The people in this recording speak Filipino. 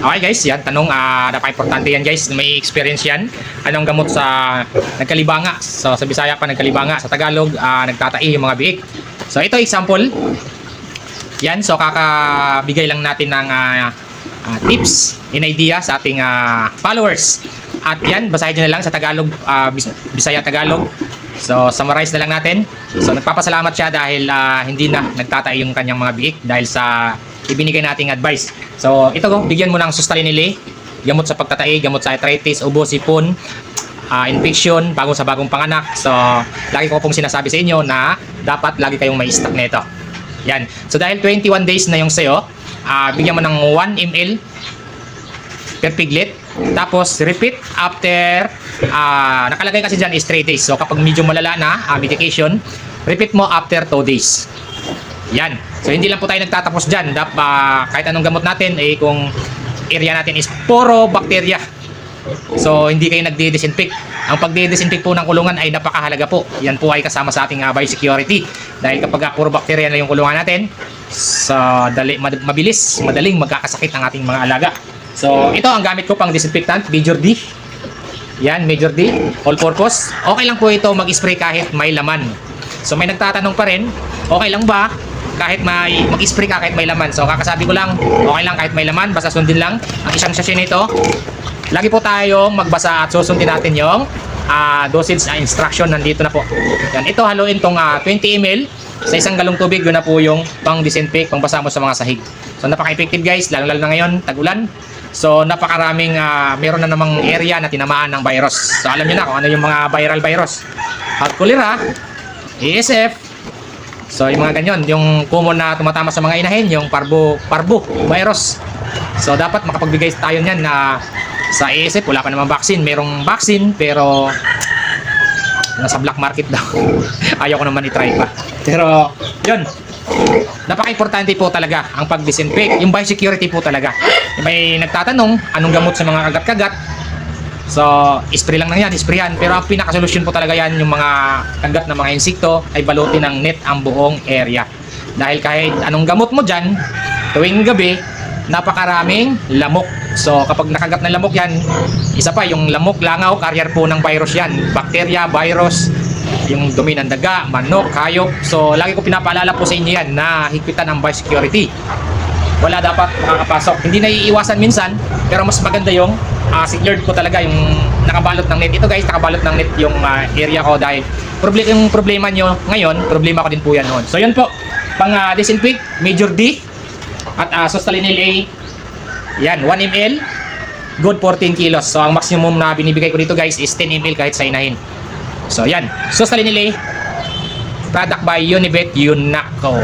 Okay guys, yan tanong, napaka-importante yan guys, may experience yan. Anong gamot sa nagkalibanga? So sa Bisaya pa nagkalibanga, sa Tagalog nagtatai yung mga biik. So ito example. Yan, so kakabigay lang natin ng tips in idea sa ating followers. At yan, basahin nyo na lang sa Tagalog, Bisaya Tagalog. So summarize na lang natin. So nagpapasalamat siya dahil hindi na nagtatai yung kanyang mga biik dahil sa ibinigay nating advice. So ito ko, bigyan mo ng sustainili, gamot sa pagtatai, gamot sa arthritis, ubo, sipon, infection, sa bagong panganak. So lagi ko pong sinasabi sa inyo na dapat lagi kayong may stock nito. Yan. So dahil 21 days na yung sayo, bigyan mo ng 1 ml per piglet. Tapos repeat after nakalagay kasi dyan is 3 days. So kapag medyo malala na medication, repeat mo after 2 days. Yan. So hindi lang po tayo nagtatapos dyan. Kahit anong gamot natin, kung area natin is puro bacteria. So hindi kayo nagdi-disinfect. Ang pagdi-disinfect po ng kulungan ay napakahalaga po. Yan po ay kasama sa ating biosecurity. Dahil kapag puro bacteria na yung kulungan natin, madaling magkakasakit ang ating mga alaga. So ito ang gamit ko pang disinfectant, Major D. Yan, Major D, all purpose. Okay lang po ito mag-spray kahit may laman. So may nagtatanong pa rin, okay lang ba kahit mag-spray ka kahit may laman? So kakasabi ko lang, okay lang kahit may laman, basta sundin lang ang isang sachet nito. Lagi po tayong magbasa at susundin natin yung dosage instruction, nandito na po. Yan, ito haluin tong 20 ml sa isang galong tubig, yun na po yung pang-disinfect, pang-basa mo sa mga sahig. So napaka-effective guys, lalo-lalo na ngayon, tag-ulan. So napakaraming meron na namang area na tinamaan ng virus. So alam niyo na kung ano yung mga viral virus. Hot cholera, ASF. So yung mga ganyan, yung common na tumatama sa mga inahin, yung parvo virus. So dapat makapagbigay tayo niyan na sa ASF wala pa namang vaccine. Merong vaccine pero nasa black market daw. Ayaw ko naman i-try pa. Pero yun, napaka-importante po talaga ang pag-disinfect, yung biosecurity po talaga. May nagtatanong anong gamot sa mga kagat-kagat. So spray lang yan, sprayan. Pero ang pinaka-solusyon po talaga yan, yung mga kagat ng mga insekto ay balutin ng net ang buong area. Dahil kahit anong gamot mo dyan, tuwing gabi napakaraming lamok. So kapag nakagat ng lamok yan, isa pa yung lamok, langaw, carrier po ng virus yan, bacteria, virus, yung dumi ng daga, manok, hayop. So lagi ko pinapaalala po sa inyo yan na higpitan ang biosecurity. Wala dapat makakapasok. Hindi naiiwasan minsan, pero mas maganda yung secured ko talaga, yung nakabalot ng net. Ito guys, nakabalot ng net yung area ko dahil yung problema nyo ngayon, problema ko din po yan noon. So yun po, pang disinfect, Major D at Sustainil A, yan, 1 ml, good 14 kilos. So ang maximum na binibigay ko dito guys is 10 ml kahit sa inahin. So yan, Sustainil A, product by Unibet Unaco.